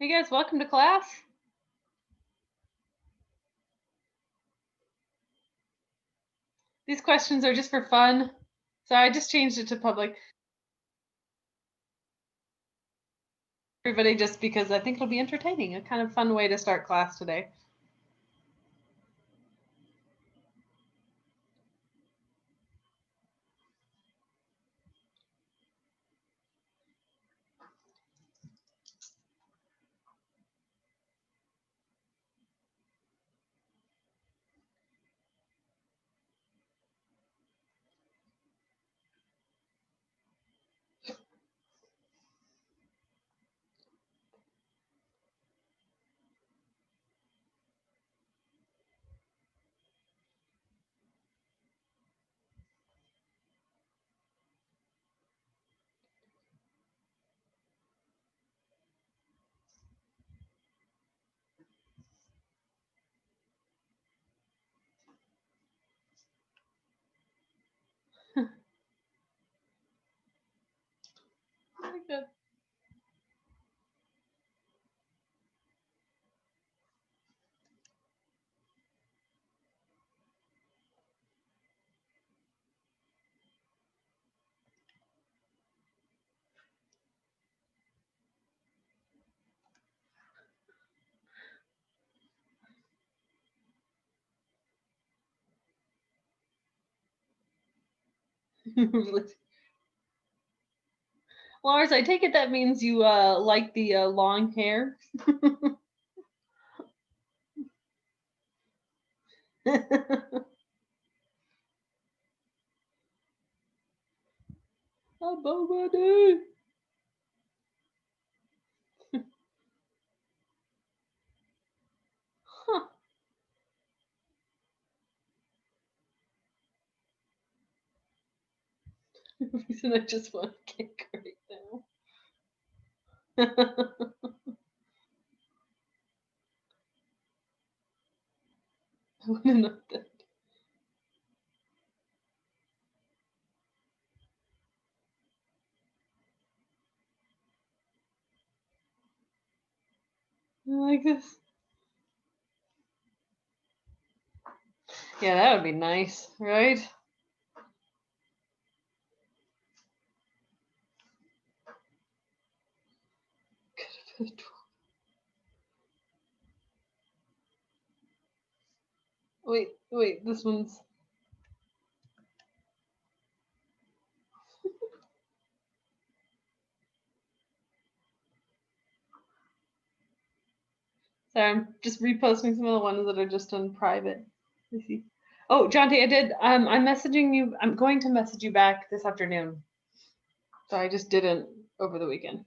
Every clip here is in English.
Hey guys, welcome to class. These questions are just for fun. So I just changed it to public. Everybody, just because I think it'll be entertaining, a kind of fun way to start class today. I like that. Lars, I take it that means you like the long hair. Huh. The reason I just want cake right now. I want to know that. I like this. Yeah, that would be nice, right? Wait, this one's. Sorry, I'm just reposting some of the ones that are just on private. Let me see. Oh, Jonty, I did. I'm messaging you. I'm going to message you back this afternoon. So I just didn't over the weekend.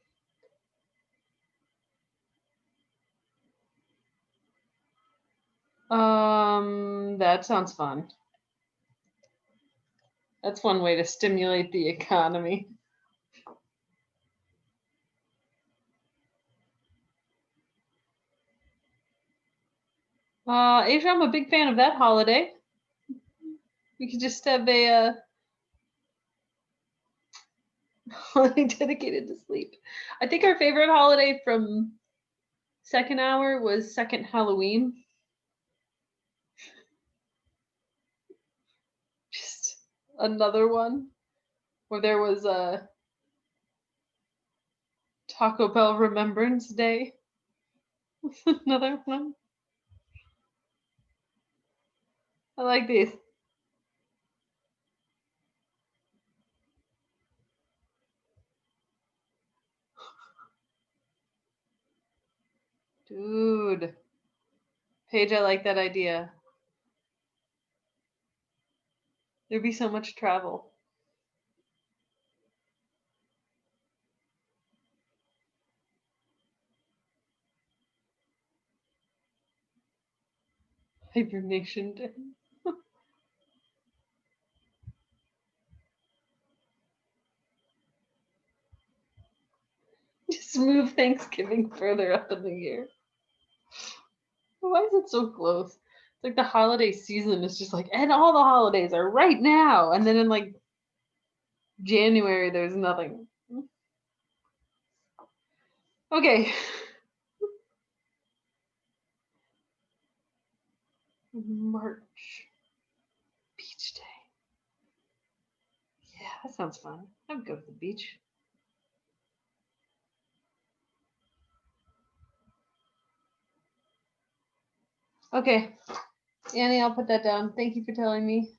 That sounds fun. That's one way to stimulate the economy. Asia, I'm a big fan of that holiday. We could just have a holiday dedicated to sleep. I think our favorite holiday from second hour was second Halloween. Just another one where there was a Taco Bell Remembrance Day. Another one. I like these. Dude. Paige, I like that idea. There'd be so much travel. Hibernation Day. Just move Thanksgiving further up in the year. Why is it so close? It's like the holiday season is just like, and all the holidays are right now. And then in like January, there's nothing. Okay. March. Beach day. Yeah, that sounds fun. I would go to the beach. Okay, Annie, I'll put that down. Thank you for telling me.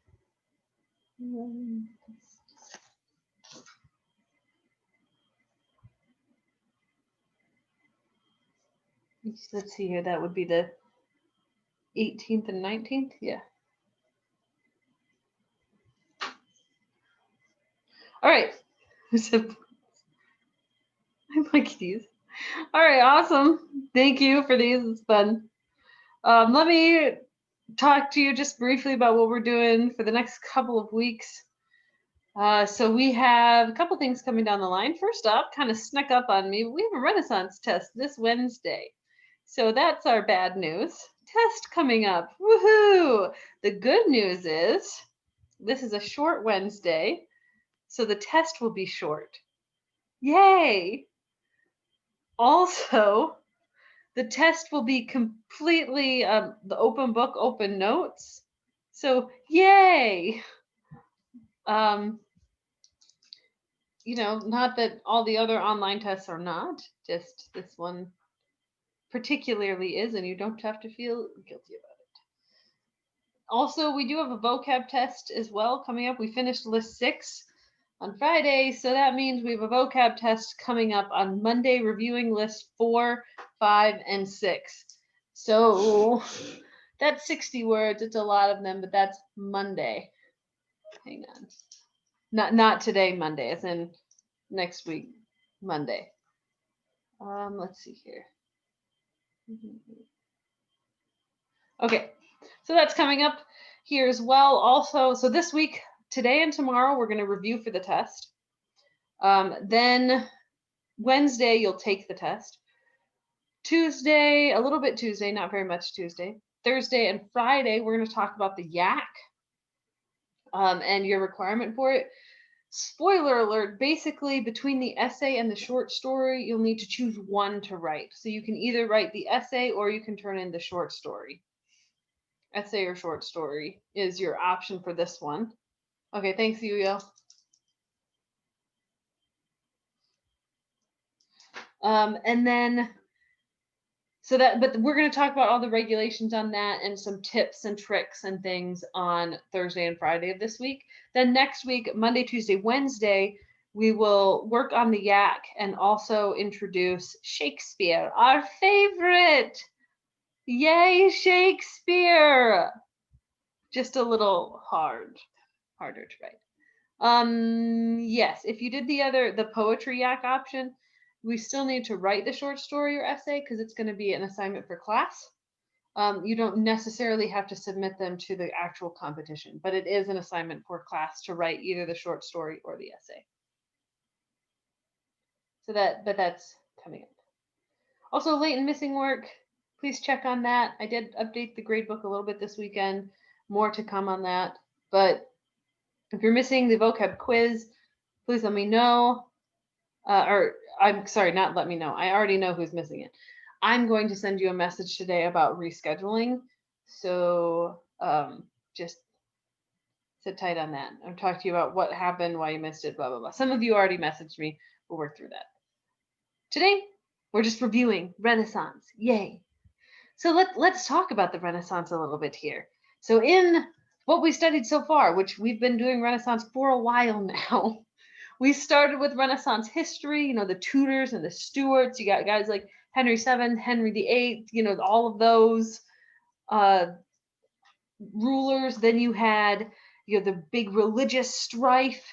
Let's see here. That would be the 18th and 19th. Yeah. All right. I like these. All right, awesome. Thank you for these. It's fun. Let me talk to you just briefly about what we're doing for the next couple of weeks. So we have a couple things coming down the line. First up, kind of snuck up on me, we have a Renaissance test this Wednesday. So that's our bad news. Test coming up. Woohoo! The good news is this is a short Wednesday, so the test will be short. Yay! Also, the test will be completely the open book, open notes. So yay! Not that all the other online tests are not, just this one particularly is, and you don't have to feel guilty about it. Also, we do have a vocab test as well coming up. We finished list 6 on Friday, so that means we have a vocab test coming up on Monday, reviewing list 4, 5, and 6. So that's 60 words. It's a lot of them, but that's Monday. Hang on. Not today, Monday, as in next week, Monday. Let's see here. Okay, so that's coming up here as well. Also, so this week, today and tomorrow, we're going to review for the test. Then Wednesday, you'll take the test. Tuesday, a little bit Tuesday, not very much Tuesday. Thursday and Friday, we're going to talk about the yak and your requirement for it. Spoiler alert, basically between the essay and the short story, you'll need to choose one to write. So you can either write the essay or you can turn in the short story. Essay or short story is your option for this one. Okay, thanks, Yuyo. And then, but we're going to talk about all the regulations on that and some tips and tricks and things on Thursday and Friday of this week. Then next week, Monday, Tuesday, Wednesday, we will work on the yak and also introduce Shakespeare, our favorite. Yay, Shakespeare! Just a little harder to write. Yes, if you did the poetry yak option, we still need to write the short story or essay because it's going to be an assignment for class. You don't necessarily have to submit them to the actual competition, but it is an assignment for class to write either the short story or the essay. But that's coming up. Also, late and missing work, please check on that. I did update the gradebook a little bit this weekend. More to come on that. But if you're missing the vocab quiz, please let me know. Or I'm sorry, not let me know. I already know who's missing it. I'm going to send you a message today about rescheduling. So just sit tight on that. I'll talk to you about what happened, why you missed it, blah, blah, blah. Some of you already messaged me. We'll work through that. Today, we're just reviewing Renaissance. Yay. So let's talk about the Renaissance a little bit here. So in what we studied so far, which we've been doing Renaissance for a while now, we started with Renaissance history, the Tudors and the Stuarts. You got guys like Henry VII, Henry VIII, all of those rulers. Then you had the big religious strife.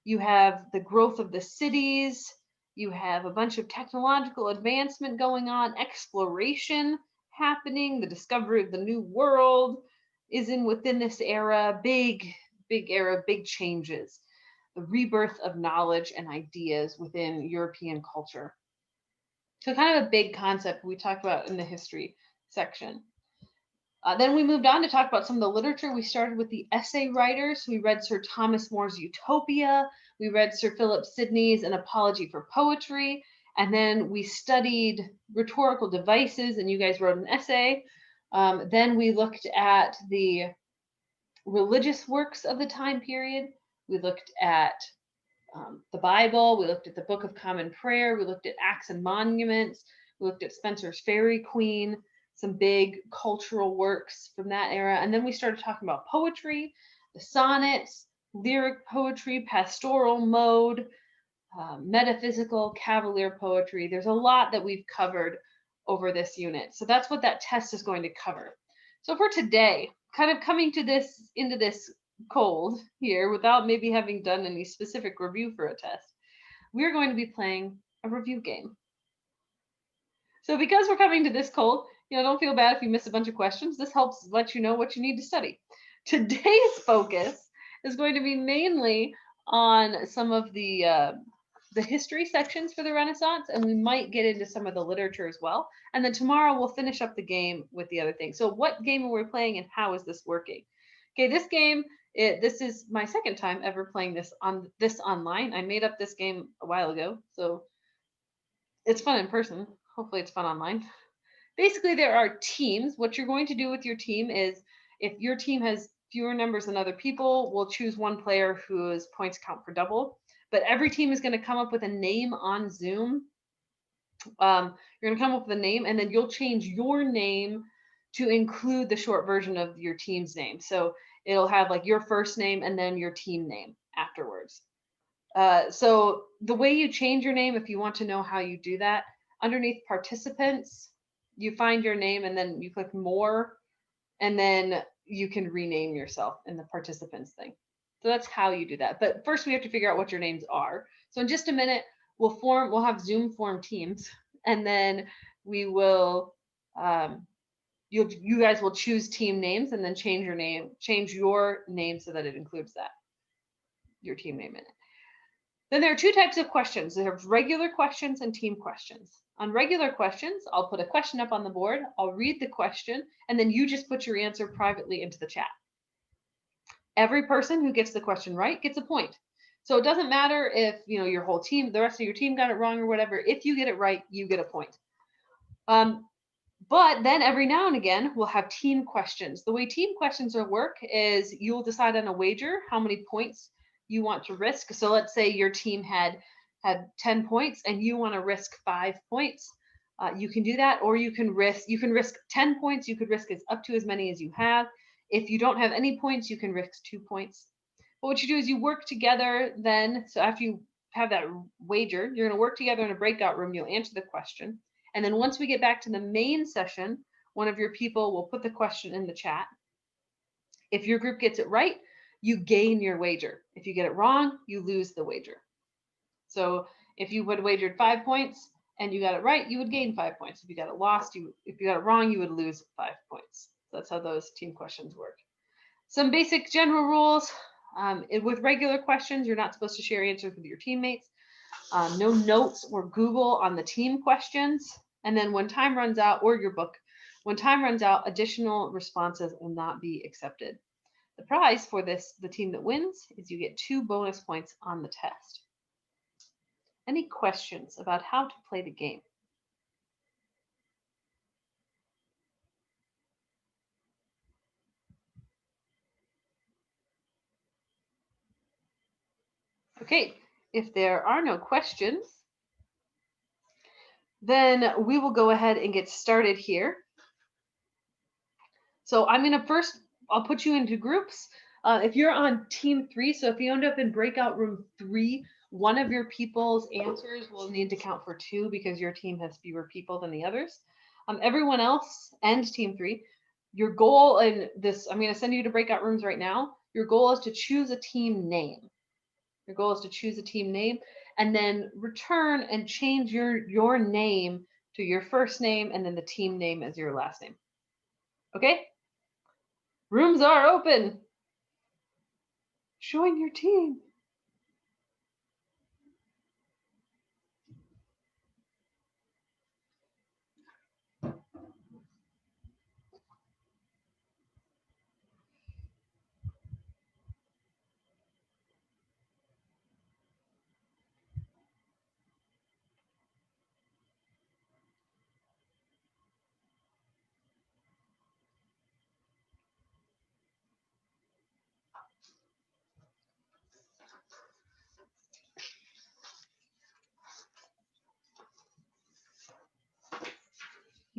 You have the growth of the cities. You have a bunch of technological advancement going on, exploration happening, the discovery of the new world is within this era, big era, big changes, the rebirth of knowledge and ideas within European culture. So kind of a big concept we talked about in the history section. Then we moved on to talk about some of the literature. We started with the essay writers. We read Sir Thomas More's Utopia. We read Sir Philip Sidney's An Apology for Poetry. And then we studied rhetorical devices, and you guys wrote an essay. Then we looked at the religious works of the time period. We looked at the Bible. We looked at the Book of Common Prayer. We looked at Acts and Monuments. We looked at Spenser's Faerie Queen, some big cultural works from that era. And then we started talking about poetry, the sonnets, lyric poetry, pastoral mode, metaphysical, cavalier poetry. There's a lot that we've covered over this unit. So that's what that test is going to cover. So for today, kind of coming to this into this cold here without maybe having done any specific review for a test, we're going to be playing a review game. So because we're coming to this cold, don't feel bad if you miss a bunch of questions. This helps let you know what you need to study. Today's focus is going to be mainly on some of the history sections for the Renaissance, and we might get into some of the literature as well. And then tomorrow we'll finish up the game with the other things. So what game are we playing and how is this working? Okay, this game, this is my second time ever playing this online. I made up this game a while ago, so it's fun in person. Hopefully it's fun online. Basically, there are teams. What you're going to do with your team is, if your team has fewer numbers than other people, we'll choose one player whose points count for double. But every team is going to come up with a name on Zoom. You're going to come up with a name, and then you'll change your name to include the short version of your team's name. So it'll have like your first name and then your team name afterwards. So the way you change your name, if you want to know how you do that, underneath participants, you find your name and then you click more, and then you can rename yourself in the participants thing. So that's how you do that. But first we have to figure out what your names are. So in just a minute, we'll have Zoom form teams, and then we will, you guys will choose team names and then change your name so that it includes your team name in it. Then there are two types of questions. There's regular questions and team questions. On regular questions, I'll put a question up on the board, I'll read the question, and then you just put your answer privately into the chat. Every person who gets the question right gets a point. So it doesn't matter if your whole team, the rest of your team got it wrong or whatever. If you get it right, you get a point. But then every now and again, we'll have team questions. The way team questions will work is you'll decide on a wager how many points you want to risk. So let's say your team had 10 points and you want to risk 5 points. You can do that, or you can risk 10 points. You could risk up to as many as you have. If you don't have any points, you can risk 2 points. But what you do is you work together then. So after you have that wager, you're going to work together in a breakout room. You'll answer the question. And then once we get back to the main session, one of your people will put the question in the chat. If your group gets it right, you gain your wager. If you get it wrong, you lose the wager. So if you would wagered 5 points and you got it right, you would gain 5 points. If you got it wrong, you would lose 5 points. So that's how those team questions work. Some basic general rules. With regular questions, you're not supposed to share answers with your teammates. No notes or Google on the team questions. And then when time runs out, or your book, when time runs out, additional responses will not be accepted. The prize for the team that wins, is you get 2 bonus points on the test. Any questions about how to play the game? Okay, if there are no questions, then we will go ahead and get started here. So I'll put you into groups. If you're on team 3, so if you end up in breakout room 3, one of your people's answers will need to count for 2 because your team has fewer people than the others. Everyone else and team 3, your goal in this, I'm going to send you to breakout rooms right now. Your goal is to choose a team name. Your goal is to choose a team name and then return and change your name to your first name and then the team name as your last name. Okay? Rooms are open. Join your team.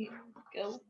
Here we go.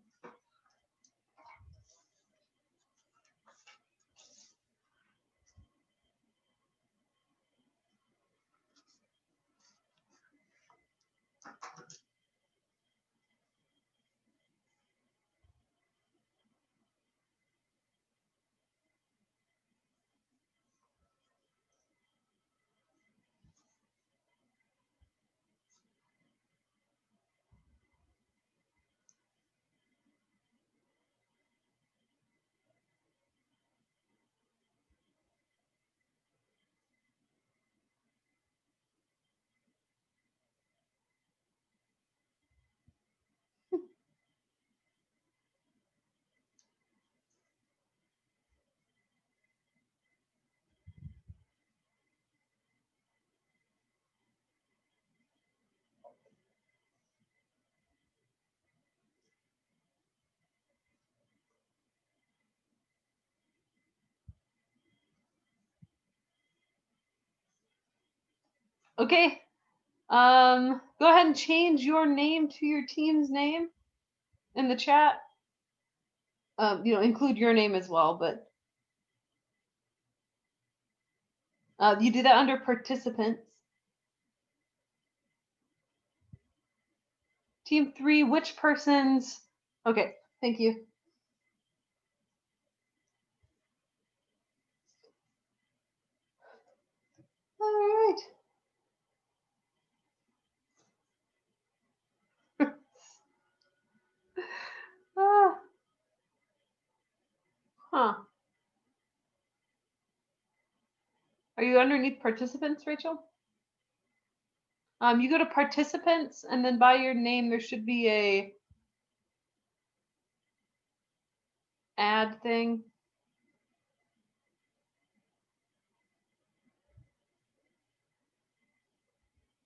Okay. Go ahead and change your name to your team's name in the chat. Include your name as well, but you do that under participants. Team 3, which persons? Okay, thank you. All right. Huh. Are you underneath participants, Rachel? You go to participants, and then by your name, there should be a add thing.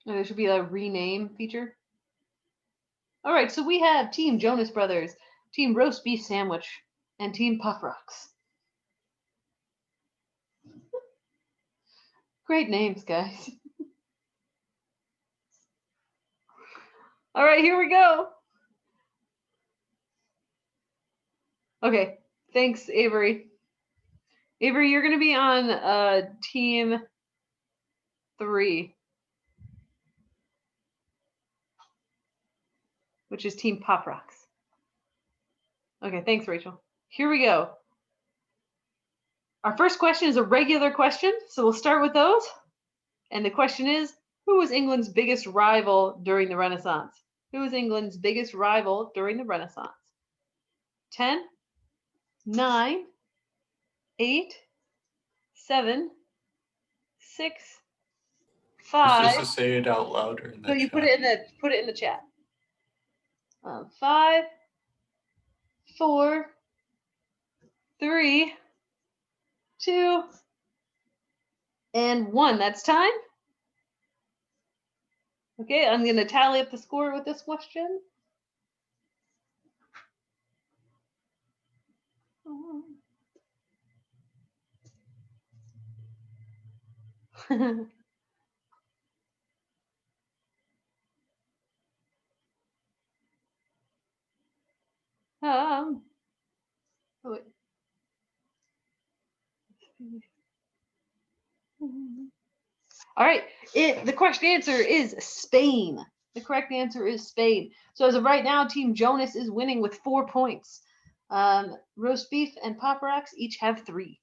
And there should be a rename feature. All right, so we have Team Jonas Brothers, Team Roast Beef Sandwich, and Team Puff Rocks. Great names, guys. All right, here we go. Okay, thanks, Avery. Avery, you're going to be on Team 3, which is Team Pop Rocks. Okay, thanks, Rachel. Here we go. Our first question is a regular question, so we'll start with those. And the question is, who was England's biggest rival during the Renaissance? Who was England's biggest rival during the Renaissance? 10, 9, 8, 7, 6, 5. Just to say it out loud or in the So you chat. put it in the chat. 5, 4, 3, 2, and 1. That's time. Okay, I'm going to tally up the score with this question. Oh, wait. All right, the correct answer is Spain. The correct answer is Spain. So as of right now, Team Jonas is winning with 4 points. Roast beef and Pop Rocks each have 3.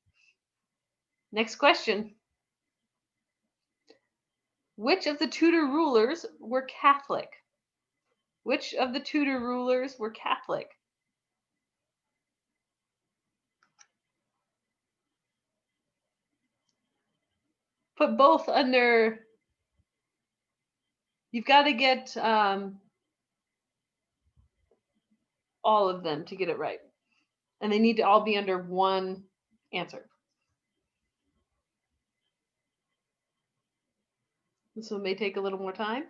Next question. Which of the Tudor rulers were Catholic? Which of the Tudor rulers were Catholic? Put both under, you've got to get all of them to get it right. And they need to all be under one answer. This one may take a little more time.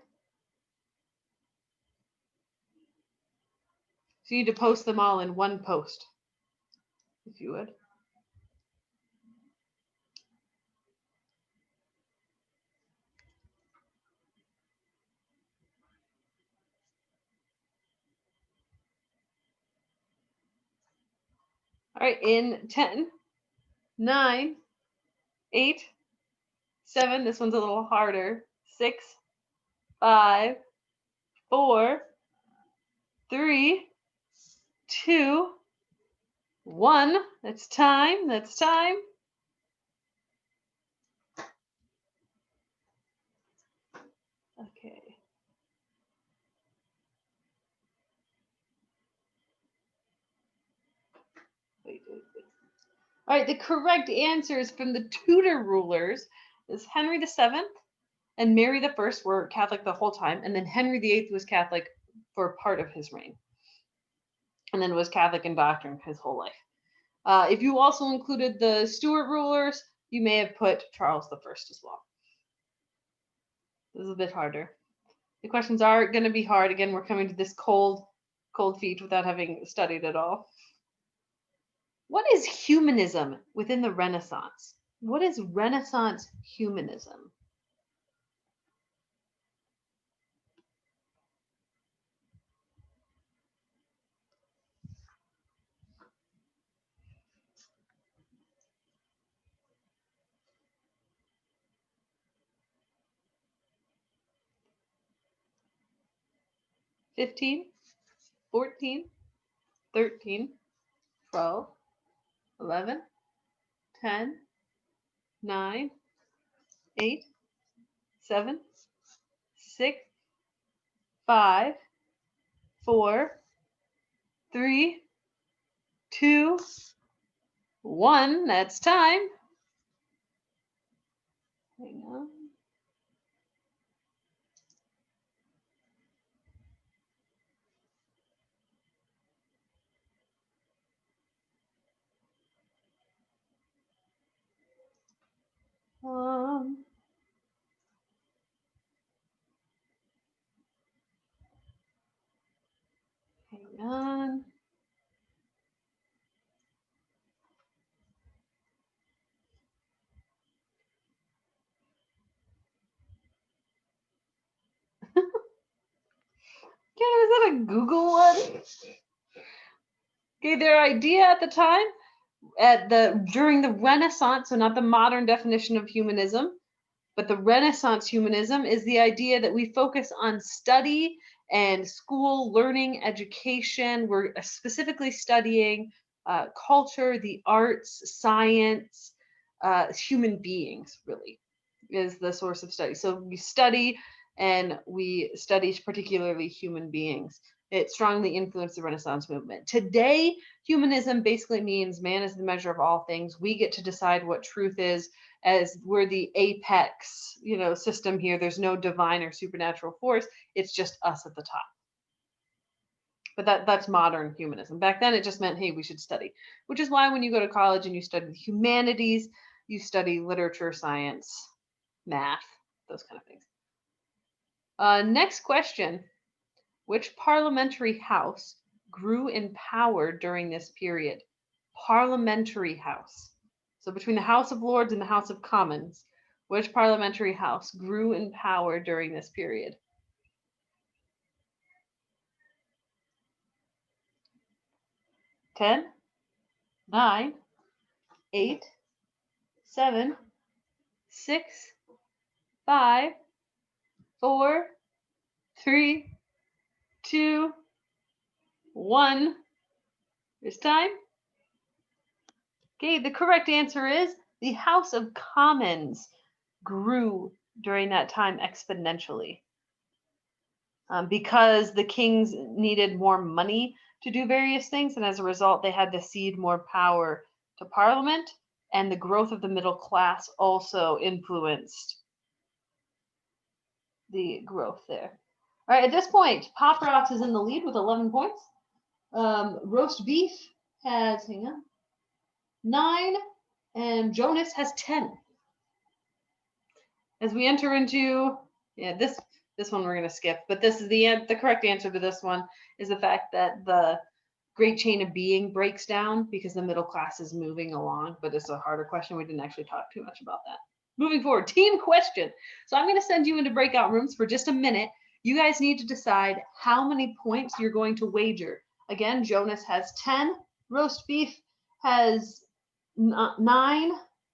So you need to post them all in one post, if you would. All right, in 10, 9, 8, 7, this one's a little harder. 6, 5, 4, 3, 2, 1. That's time. That's time. Okay. Wait. All right, the correct answers from the Tudor rulers is Henry VII and Mary I were Catholic the whole time, and then Henry VIII was Catholic for part of his reign, and then was Catholic in doctrine his whole life. If you also included the Stuart rulers, you may have put Charles I as well. This is a bit harder. The questions are going to be hard. Again, we're coming to this cold feet without having studied at all. What is humanism within the Renaissance? What is Renaissance humanism? $15, 14, 13, 12, 11, 10, 9, 8, 7, 6, 5, 4, 3, 2, 1. That's time. Hang on. Hang on. Was that a Google one? Okay, their idea at the time, during the Renaissance, so not the modern definition of humanism, but the Renaissance humanism is the idea that we focus on study and school learning, education. We're specifically studying culture, the arts, science, human beings, really, is the source of study. So we study, and we study particularly human beings. It strongly influenced the Renaissance movement. Today, humanism basically means man is the measure of all things. We get to decide what truth is, as we're the apex, system here. There's no divine or supernatural force. It's just us at the top. But that's modern humanism. Back then, it just meant, hey, we should study, which is why when you go to college and you study the humanities, you study literature, science, math, those kind of things. Next question. Which parliamentary house grew in power during this period? Parliamentary house. So between the House of Lords and the House of Commons, which parliamentary house grew in power during this period? Ten, 9, 8, 7, 6, 5, 4, 3, 2, 1. It's time. Okay, the correct answer is the House of Commons grew during that time exponentially. Because the kings needed more money to do various things, and as a result, they had to cede more power to Parliament, and the growth of the middle class also influenced the growth there. All right, at this point, Pop Rocks is in the lead with 11 points. Roast Beef has, 9, and Jonas has 10. As we enter into, this one we're going to skip, but this is the correct answer to this one is the fact that the great chain of being breaks down because the middle class is moving along, but it's a harder question. We didn't actually talk too much about that. Moving forward, team question. So I'm going to send you into breakout rooms for just a minute. You guys need to decide how many points you're going to wager. Again, Jonas has 10, Roast Beef has 9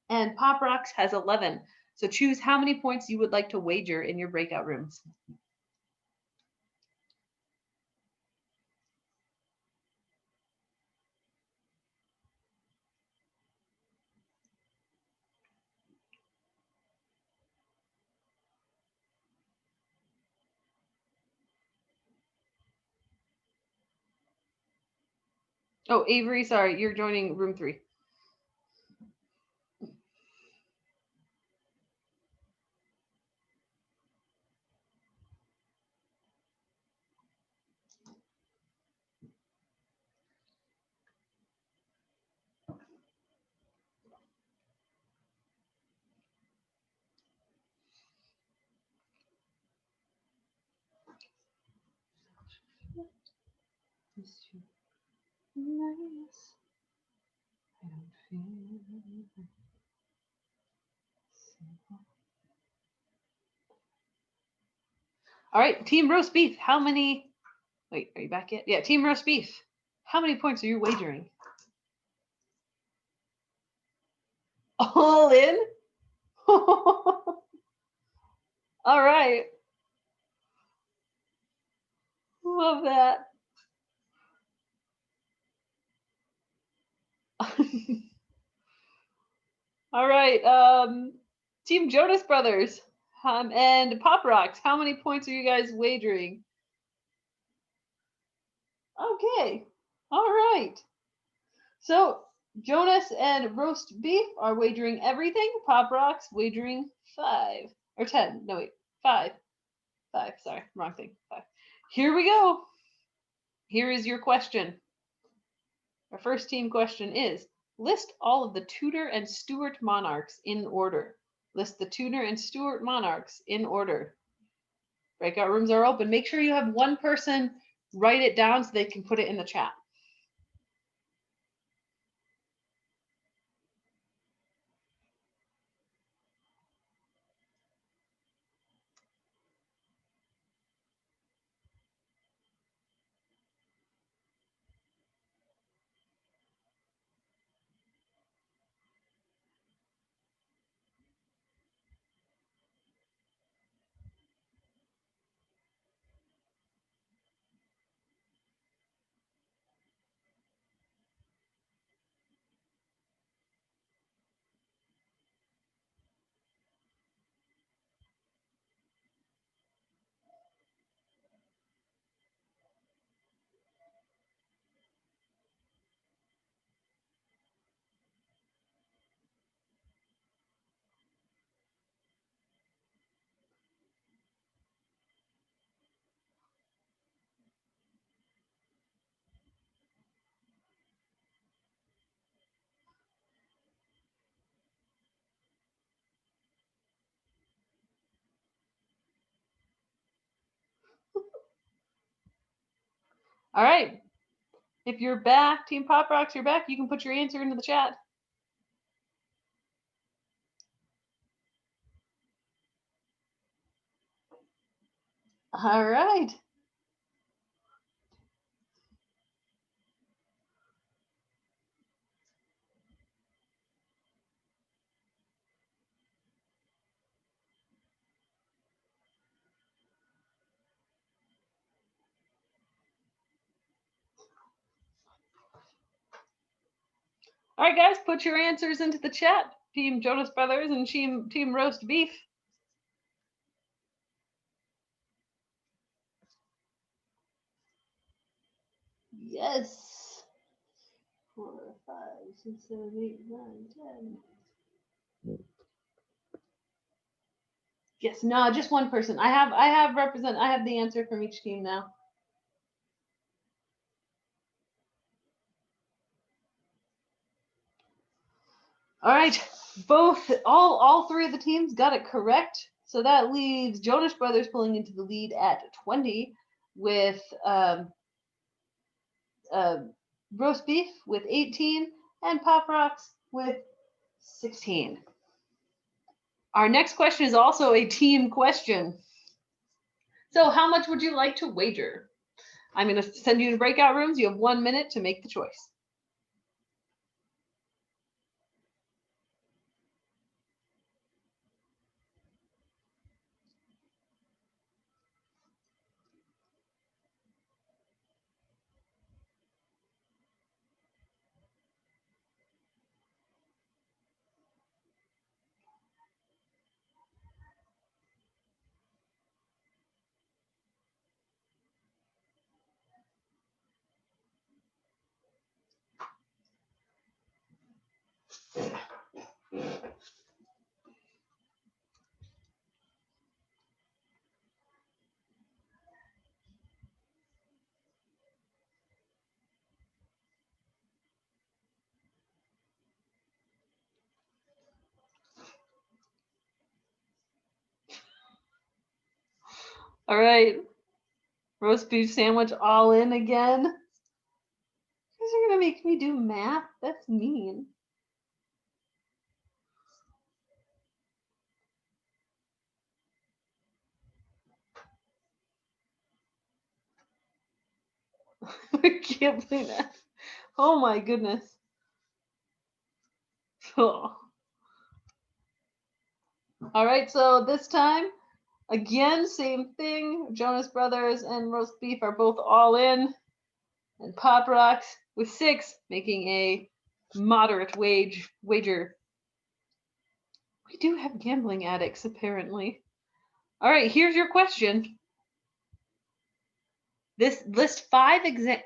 and Pop Rocks has 11. So choose how many points you would like to wager in your breakout rooms. Oh, Avery, sorry, you're joining room 3. All right, Team Roast Beef, how many? Wait, are you back yet? Yeah, Team Roast Beef, how many points are you wagering? All in? All right. Love that. All right. Team Jonas Brothers and Pop Rocks, how many points are you guys wagering? Okay. All right. So Jonas and Roast Beef are wagering everything. Pop Rocks wagering 5 or 10. No, wait, 5. 5. Sorry, wrong thing. 5. Here we go. Here is your question. Our first team question is, list all of the Tudor and Stuart monarchs in order. List the Tudor and Stuart monarchs in order. Breakout rooms are open. Make sure you have one person write it down so they can put it in the chat. All right. If you're back, Team Pop Rocks, you're back. You can put your answer into the chat. All right. All right, guys, put your answers into the chat. Team Jonas Brothers and Team Roast Beef. Yes. 4, 5, 6, 7, 8, 9, 10. Yes, no, just one person. I have the answer from each team now. All right, all 3 of the teams got it correct. So that leaves Jonas Brothers pulling into the lead at 20 with Roast Beef with 18 and Pop Rocks with 16. Our next question is also a team question. So how much would you like to wager? I'm going to send you to breakout rooms. You have 1 minute to make the choice. All right. Roast beef sandwich all in again. You guys are gonna make me do math? That's mean. I can't believe that. Oh my goodness. Oh. All right, so this time, again, same thing. Jonas Brothers and roast beef are both all in. And Pop Rocks with 6, making a moderate wager. We do have gambling addicts, apparently. All right, here's your question. This list 5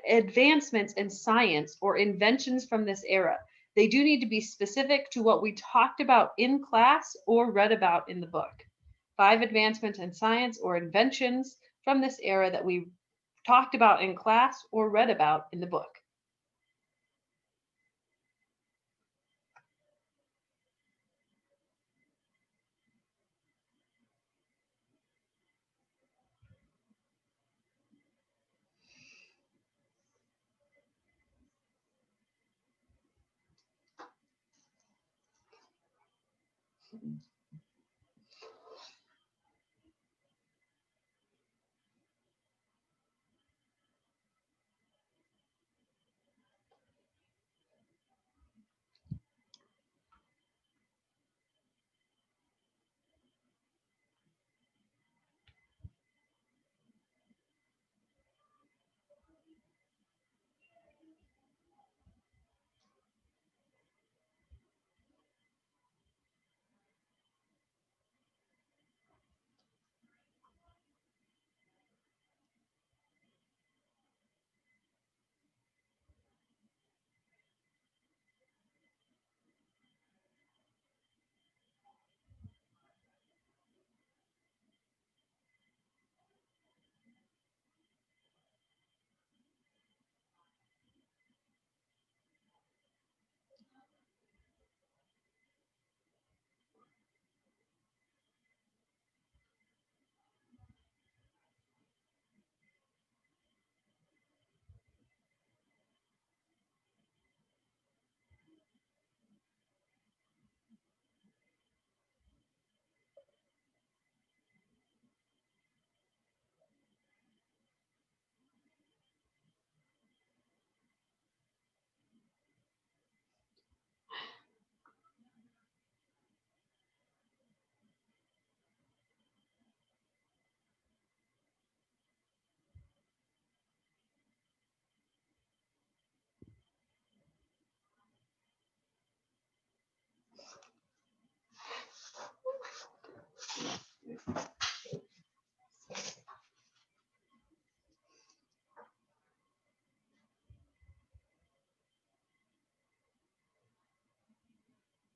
advancements in science or inventions from this era. They do need to be specific to what we talked about in class or read about in the book. 5 advancements in science or inventions from this era that we talked about in class or read about in the book.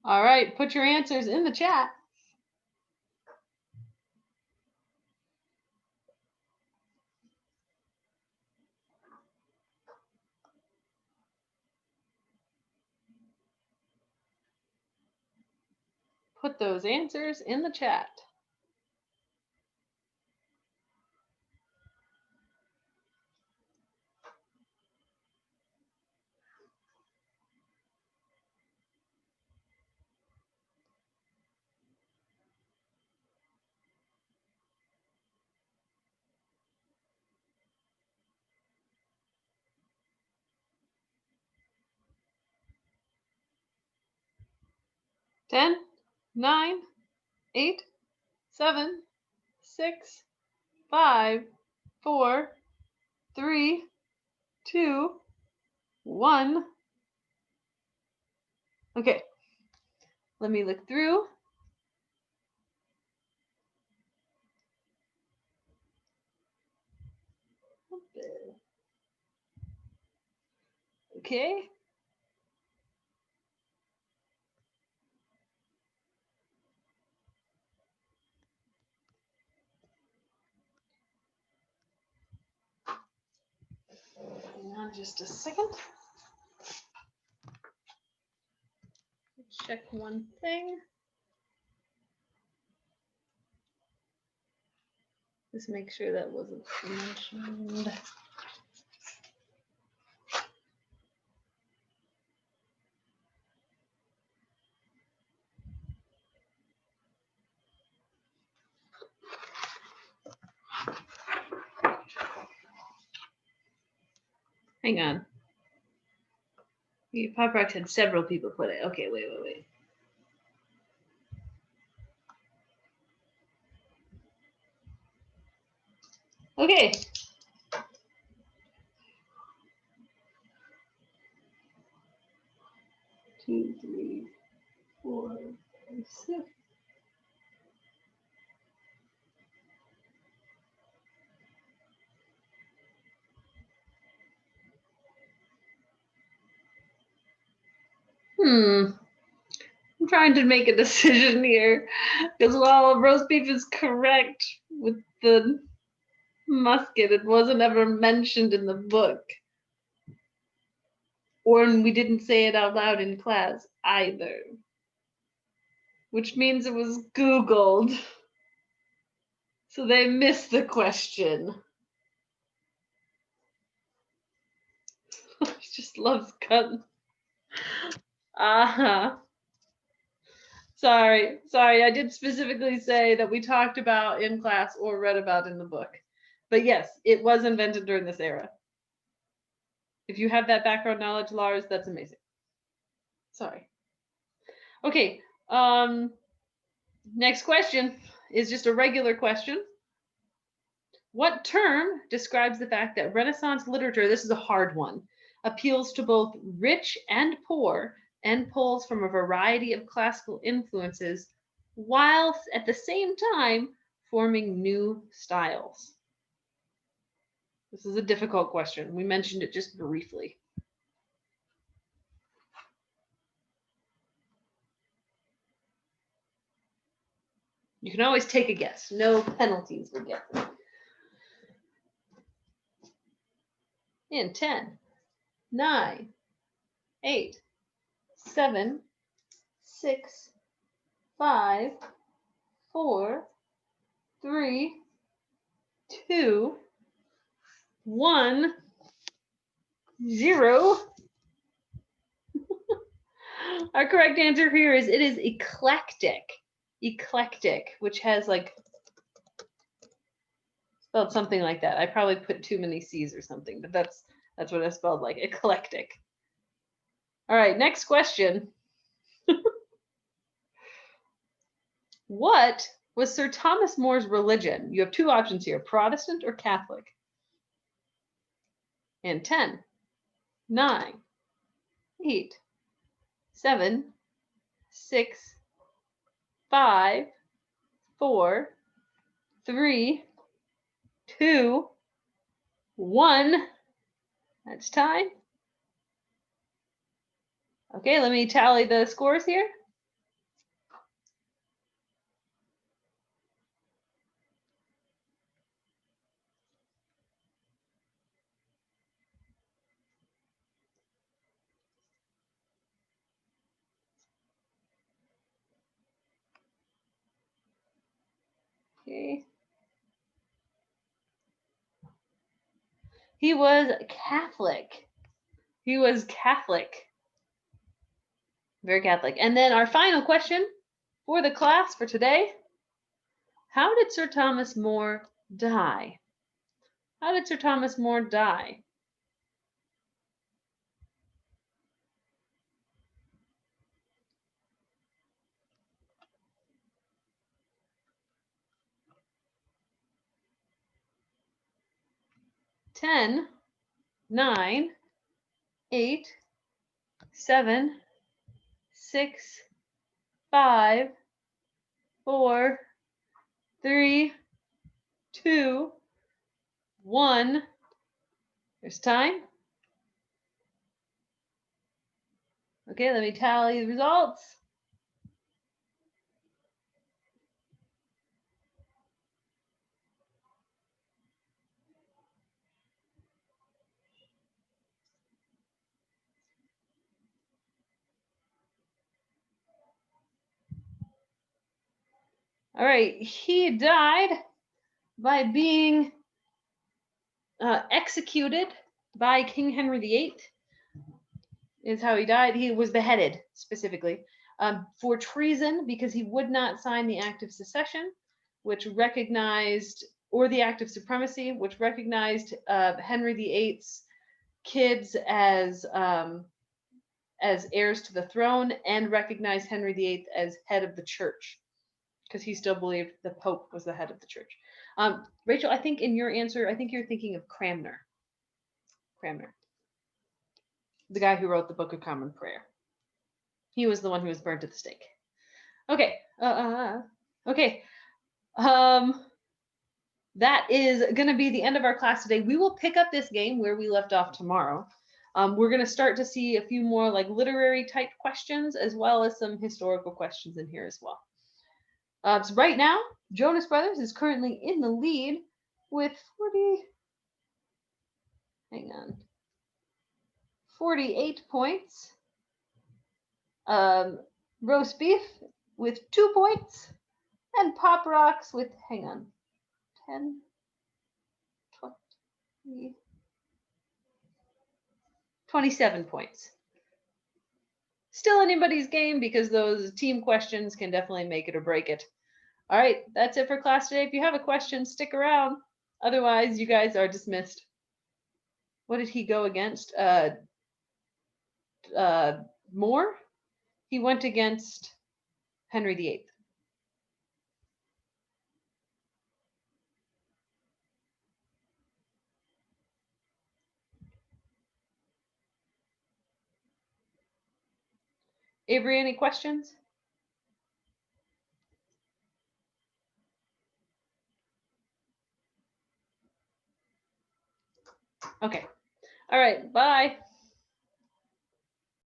All right, put your answers in the chat. Put those answers in the chat. Ten, 9, 8, 7, 6, 5, 4, 3, 2, 1. Okay, let me look through. Okay. Hang on just a second. Check one thing. Just make sure that wasn't mentioned. Hang on. Pop Rocks had several people put it. Okay, wait. Okay. Two, three, 4, 5, 6. I'm trying to make a decision here because while roast beef is correct with the musket, it wasn't ever mentioned in the book. Or we didn't say it out loud in class either. Which means it was Googled. So they missed the question. She just loves cutting. Sorry, I did specifically say that we talked about in class or read about in the book. But yes, it was invented during this era. If you have that background knowledge, Lars, that's amazing. Sorry. Okay, next question is just a regular question. What term describes the fact that Renaissance literature, this is a hard one, appeals to both rich and poor and pulls from a variety of classical influences, while at the same time forming new styles? This is a difficult question. We mentioned it just briefly. You can always take a guess. No penalties for guessing. In 10, 9, 8, 7, 6, 5, 4, 3, 2, 1, 0. Our correct answer here is it is eclectic. Eclectic, which has like spelled something like that. I probably put too many C's or something, but that's what I spelled like, eclectic. All right, next question. What was Sir Thomas More's religion? You have two options here, Protestant or Catholic. And 10, 9, 8, 7, 6, 5, 4, 3, 2, 1. That's time. Okay, let me tally the scores here. Okay. He was Catholic. He was Catholic. Very Catholic. And then our final question for the class for today. How did Sir Thomas More die? How did Sir Thomas More die? Ten, 9, 8, 7, 6, 5, 4, 3, 2, 1. There's time. Okay, let me tally the results. All right, he died by being executed by King Henry VIII, is how he died. He was beheaded specifically for treason because he would not sign the Act of Secession, which recognized, or the Act of Supremacy, which recognized Henry VIII's kids as heirs to the throne, and recognized Henry VIII as head of the church, because he still believed the Pope was the head of the church. Rachel, I think in your answer, I think you're thinking of Cranmer. Cranmer, the guy who wrote the Book of Common Prayer. He was the one who was burnt at the stake. Okay. Okay. That is going to be the end of our class today. We will pick up this game where we left off tomorrow. We're going to start to see a few more like literary type questions, as well as some historical questions in here as well. So right now, Jonas Brothers is currently in the lead with 48 points. Roast beef with 2 points, and Pop Rocks with 10, 20, 27 points. Still anybody's game because those team questions can definitely make it or break it. All right, that's it for class today. If you have a question, stick around. Otherwise, you guys are dismissed. What did he go against? More? He went against Henry VIII. Avery, any questions? Okay. All right, bye.